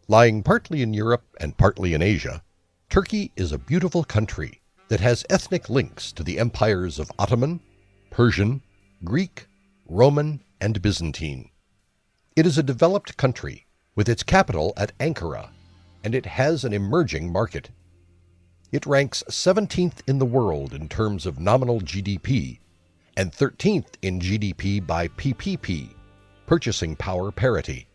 Lying partly in Europe and partly in Asia, Turkey is a beautiful country that has ethnic links to the empires of Ottoman, Persian, Greek, Roman, and Byzantine. It is a developed country with its capital at Ankara, and it has an emerging market. It ranks 17th in the world in terms of nominal GDP and 13th in GDP by PPP, Purchasing Power Parity.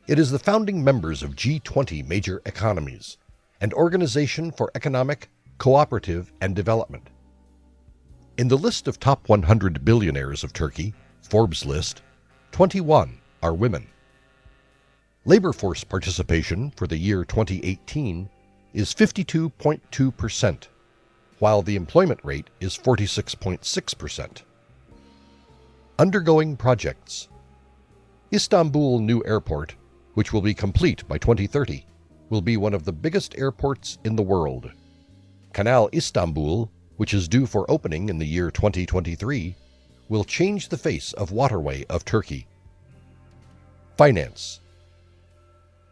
It is the founding members of G20 major economies and Organization for Economic Co-operative and Development. In the list of top 100 billionaires of Turkey, Forbes List, 21 are women. Labor force participation for the year 2018 is 52.2%, while the employment rate is 46.6%. Undergoing projects. Istanbul New Airport, which will be complete by 2030, will be one of the biggest airports in the world. Kanal Istanbul, which is due for opening in the year 2023, will change the face of waterway of Turkey. Finance.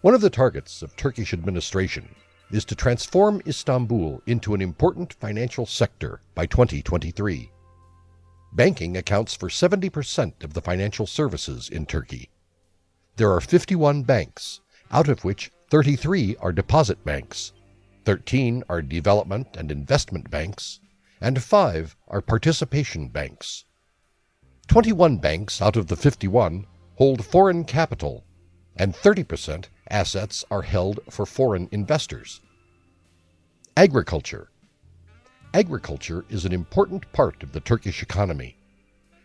One of the targets of Turkish administration is to transform Istanbul into an important financial sector by 2023. Banking accounts for 70% of the financial services in Turkey. There are 51 banks, out of which 33 are deposit banks, 13 are development and investment banks, and 5 are participation banks. 21 banks out of the 51 hold foreign capital, and 30% assets are held for foreign investors. Agriculture. Agriculture is an important part of the Turkish economy.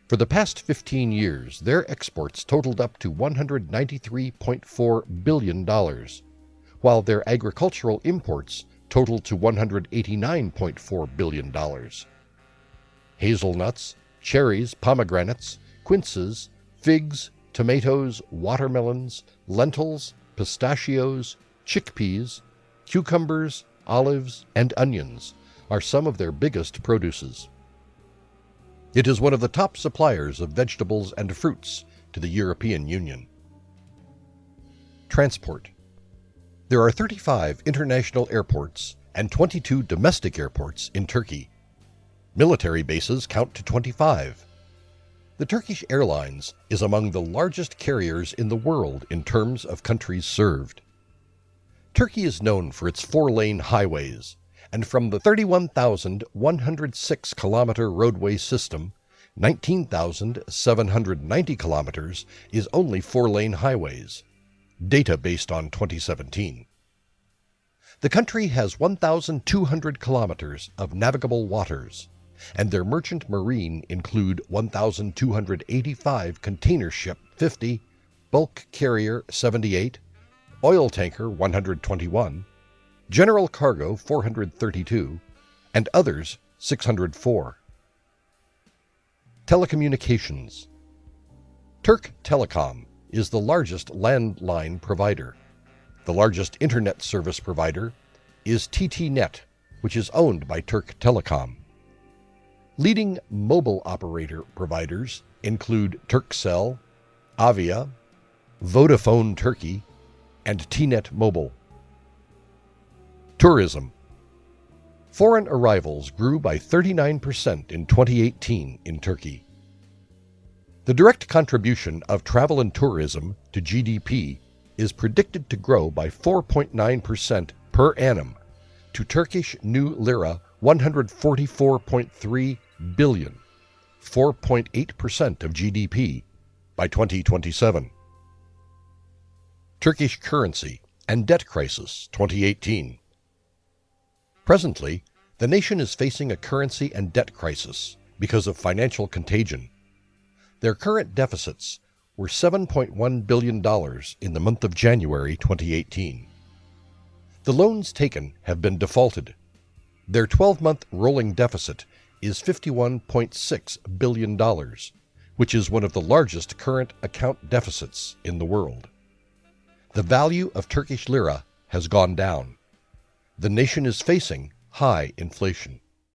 For the past 15 years, their exports totaled up to $193.4 billion, while their agricultural imports totaled to $189.4 billion. Hazelnuts, cherries, pomegranates, quinces, figs, tomatoes, watermelons, lentils, pistachios, chickpeas, cucumbers, olives, and onions are some of their biggest produces. It is one of the top suppliers of vegetables and fruits to the European Union. Transport. There are 35 international airports and 22 domestic airports in Turkey. Military bases count to 25. The Turkish Airlines is among the largest carriers in the world in terms of countries served. Turkey is known for its 4-lane highways, and from the 31,106-kilometer roadway system, 19,790 kilometers is only 4-lane highways, data based on 2017. The country has 1,200 kilometers of navigable waters, and their merchant marine include 1,285 container ship 50, bulk carrier 78, oil tanker 121, general cargo 432, and others 604. Telecommunications. Turk Telecom is the largest landline provider. The largest internet service provider is TT-Net, which is owned by Turk Telecom. Leading mobile operator providers include Turkcell, Avia, Vodafone Turkey, and T-Net Mobile. Tourism. Foreign arrivals grew by 39% in 2018 in Turkey. The direct contribution of travel and tourism to GDP is predicted to grow by 4.9% per annum to Turkish new lira 144.3 billion, 4.8% of GDP by 2027. Turkish currency and debt crisis 2018. Presently, the nation is facing a currency and debt crisis because of financial contagion. Their current deficits were $7.1 billion in the month of January 2018. The loans taken have been defaulted. Their 12-month rolling deficit is $51.6 billion, which is one of the largest current account deficits in the world. The value of Turkish lira has gone down. The nation is facing high inflation.